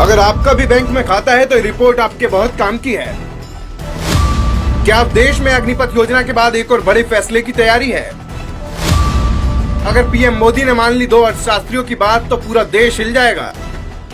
अगर आपका भी बैंक में खाता है तो ये रिपोर्ट आपके बहुत काम की है। क्या आप देश में अग्निपथ योजना के बाद एक और बड़े फैसले की तैयारी है? अगर पीएम मोदी ने मान ली 2 अर्थशास्त्रियों की बात तो पूरा देश हिल जाएगा,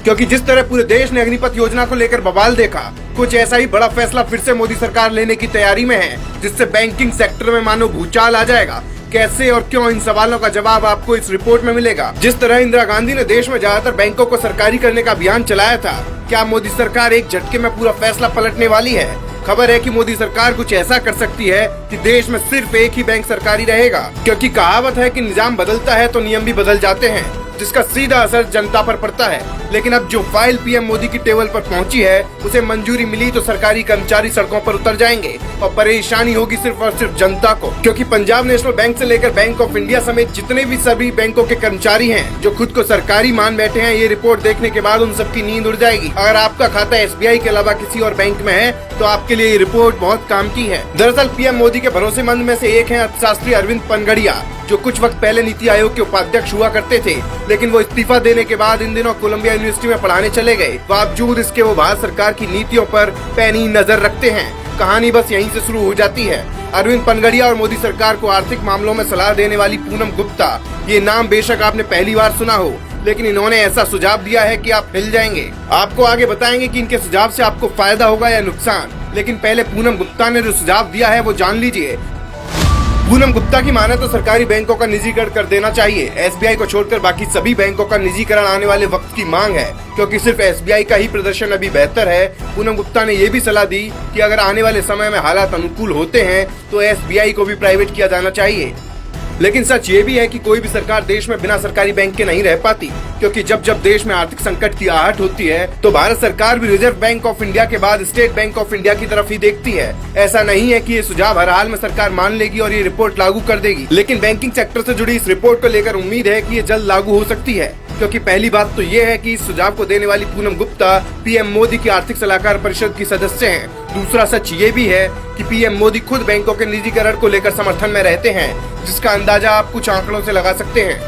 क्योंकि जिस तरह पूरे देश ने अग्निपथ योजना को लेकर बवाल देखा, कुछ ऐसा ही बड़ा फैसला फिर से मोदी सरकार लेने की तैयारी में है, जिससे बैंकिंग सेक्टर में मानो भूचाल आ जाएगा। कैसे और क्यों, इन सवालों का जवाब आपको इस रिपोर्ट में मिलेगा। जिस तरह इंदिरा गांधी ने देश में ज्यादातर बैंकों को सरकारी करने का अभियान चलाया था, क्या मोदी सरकार एक झटके में पूरा फैसला पलटने वाली है? खबर है कि मोदी सरकार कुछ ऐसा कर सकती है कि देश में सिर्फ एक ही बैंक सरकारी रहेगा, क्योंकि कहावत है कि निजाम बदलता है तो नियम भी बदल जाते हैं, जिसका सीधा असर जनता पर पड़ता है। लेकिन अब जो फाइल पीएम मोदी की टेबल पर पहुंची है, उसे मंजूरी मिली तो सरकारी कर्मचारी सड़कों पर उतर जाएंगे और परेशानी होगी सिर्फ और सिर्फ जनता को, क्योंकि पंजाब नेशनल बैंक से लेकर बैंक ऑफ इंडिया समेत जितने भी सभी बैंकों के कर्मचारी हैं जो खुद को सरकारी मान बैठे हैं, ये रिपोर्ट देखने के बाद उन सबकी नींद उड़ जाएगी। अगर आपका खाता एसबीआई के अलावा किसी और बैंक में है तो आपके लिए ये रिपोर्ट बहुत काम की है। दरअसल पीएम मोदी के भरोसेमंद में से एक है अर्थशास्त्री अरविंद पनगड़िया, जो कुछ वक्त पहले नीति आयोग के उपाध्यक्ष हुआ करते थे, लेकिन वो इस्तीफा देने के बाद इन दिनों कोलंबिया यूनिवर्सिटी में पढ़ाने चले गए। बावजूद इसके वो भारत सरकार की नीतियों पर पैनी नजर रखते हैं। कहानी बस यहीं से शुरू हो जाती है। अरविंद पनगड़िया और मोदी सरकार को आर्थिक मामलों में सलाह देने वाली पूनम गुप्ता, ये नाम बेशक आपने पहली बार सुना हो, लेकिन इन्होंने ऐसा सुझाव दिया है कि आप हिल जाएंगे। आपको आगे बताएंगे कि इनके सुझाव से आपको फायदा होगा या नुकसान, लेकिन पहले पूनम गुप्ता ने जो सुझाव दिया है वो जान लीजिए। पूनम गुप्ता की माने तो सरकारी बैंकों का निजीकरण कर देना चाहिए। एसबीआई को छोड़कर बाकी सभी बैंकों का निजीकरण आने वाले वक्त की मांग है, क्योंकि सिर्फ एसबीआई का ही प्रदर्शन अभी बेहतर है। पूनम गुप्ता ने ये भी सलाह दी कि अगर आने वाले समय में हालात अनुकूल होते हैं तो एसबीआई को भी प्राइवेट किया जाना चाहिए। लेकिन सच ये भी है कि कोई भी सरकार देश में बिना सरकारी बैंक के नहीं रह पाती, क्योंकि जब जब देश में आर्थिक संकट की आहट होती है तो भारत सरकार भी रिजर्व बैंक ऑफ इंडिया के बाद स्टेट बैंक ऑफ इंडिया की तरफ ही देखती है। ऐसा नहीं है कि ये सुझाव हर हाल में सरकार मान लेगी और ये रिपोर्ट लागू कर देगी, लेकिन बैंकिंग सेक्टर से जुड़ी इस रिपोर्ट को लेकर उम्मीद है कि ये जल्द लागू हो सकती है। क्योंकि पहली बात तो ये है कि इस सुझाव को देने वाली पूनम गुप्ता पीएम मोदी की आर्थिक सलाहकार परिषद की सदस्य हैं। दूसरा सच ये भी है कि पीएम मोदी खुद बैंकों के निजीकरण को लेकर समर्थन में रहते हैं, जिसका अंदाजा आप कुछ आंकड़ों से लगा सकते हैं।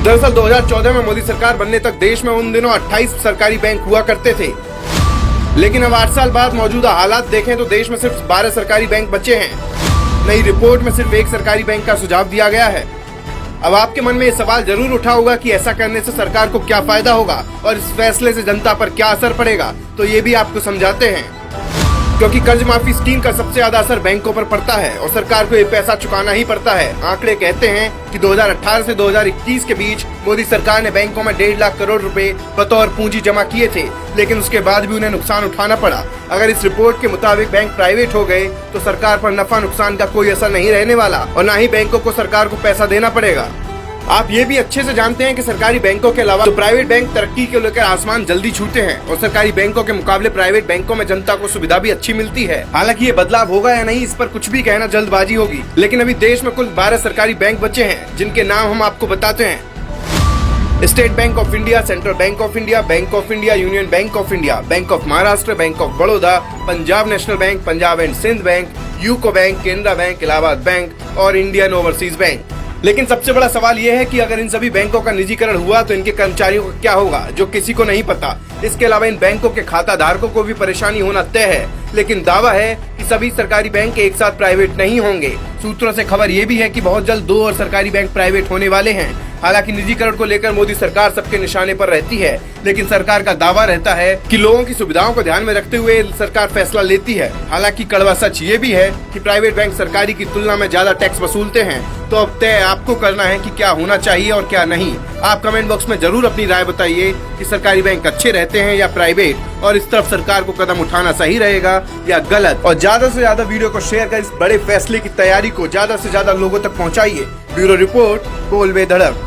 दरअसल 2014 में मोदी सरकार बनने तक देश में उन दिनों 28 सरकारी बैंक हुआ करते थे, लेकिन अब 8 साल बाद मौजूदा हालात देखें तो देश में सिर्फ 12 सरकारी बैंक बचे हैं। नई रिपोर्ट में सिर्फ एक सरकारी बैंक का सुझाव दिया गया है। अब आपके मन में ये सवाल जरूर उठा होगा कि ऐसा करने से सरकार को क्या फायदा होगा और इस फैसले से जनता पर क्या असर पड़ेगा, तो ये भी आपको समझाते हैं। क्योंकि कर्ज माफी स्कीम का सबसे ज्यादा असर बैंकों पर पड़ता है और सरकार को ये पैसा चुकाना ही पड़ता है। आंकड़े कहते हैं कि 2018 से 2021 के बीच मोदी सरकार ने बैंकों में 1.5 लाख करोड़ रुपए बतौर पूंजी जमा किए थे, लेकिन उसके बाद भी उन्हें नुकसान उठाना पड़ा। अगर इस रिपोर्ट के मुताबिक बैंक प्राइवेट हो गए तो सरकार पर नफा नुकसान का कोई असर नहीं रहने वाला और न ही बैंकों को सरकार को पैसा देना पड़ेगा। आप ये भी अच्छे से जानते हैं कि सरकारी बैंकों के अलावा तो प्राइवेट बैंक तरक्की के लेकर आसमान जल्दी छूते हैं और सरकारी बैंकों के मुकाबले प्राइवेट बैंकों में जनता को सुविधा भी अच्छी मिलती है। हालांकि ये बदलाव होगा या नहीं, इस पर कुछ भी कहना जल्दबाजी होगी, लेकिन अभी देश में कुल 12 सरकारी बैंक बचे हैं, जिनके नाम हम आपको बताते हैं। State Bank of India, Central Bank of India, Bank of India, Union Bank of India, Bank of Maharashtra, Bank of Baroda, Punjab National Bank, Punjab and Sind Bank, UCO Bank, Canara Bank, Allahabad Bank और इंडियन ओवरसीज बैंक। लेकिन सबसे बड़ा सवाल यह है कि अगर इन सभी बैंकों का निजीकरण हुआ तो इनके कर्मचारियों का क्या होगा, जो किसी को नहीं पता। इसके अलावा इन बैंकों के खाता धारकों को भी परेशानी होना तय है, लेकिन दावा है कि सभी सरकारी बैंक एक साथ प्राइवेट नहीं होंगे। सूत्रों से खबर ये भी है कि बहुत जल्द 2 और सरकारी बैंक प्राइवेट होने वाले हैं। हालांकि निजीकरण को लेकर मोदी सरकार सबके निशाने पर रहती है, लेकिन सरकार का दावा रहता है कि लोगों की सुविधाओं को ध्यान में रखते हुए सरकार फैसला लेती है। हालांकि कड़वा सच ये भी है कि प्राइवेट बैंक सरकारी की तुलना में ज्यादा टैक्स वसूलते हैं, तो अब तय आपको करना है कि क्या होना चाहिए और क्या नहीं। आप कमेंट बॉक्स में जरूर अपनी राय बताइए कि सरकारी बैंक अच्छे रहते हैं या प्राइवेट, और इस तरफ सरकार को कदम उठाना सही रहेगा या गलत। और ज्यादा से ज्यादा वीडियो को शेयर कर इस बड़े फैसले की तैयारी को ज्यादा से ज्यादा लोगों तक पहुंचाइए। ब्यूरो रिपोर्ट, बोल बे धड़क।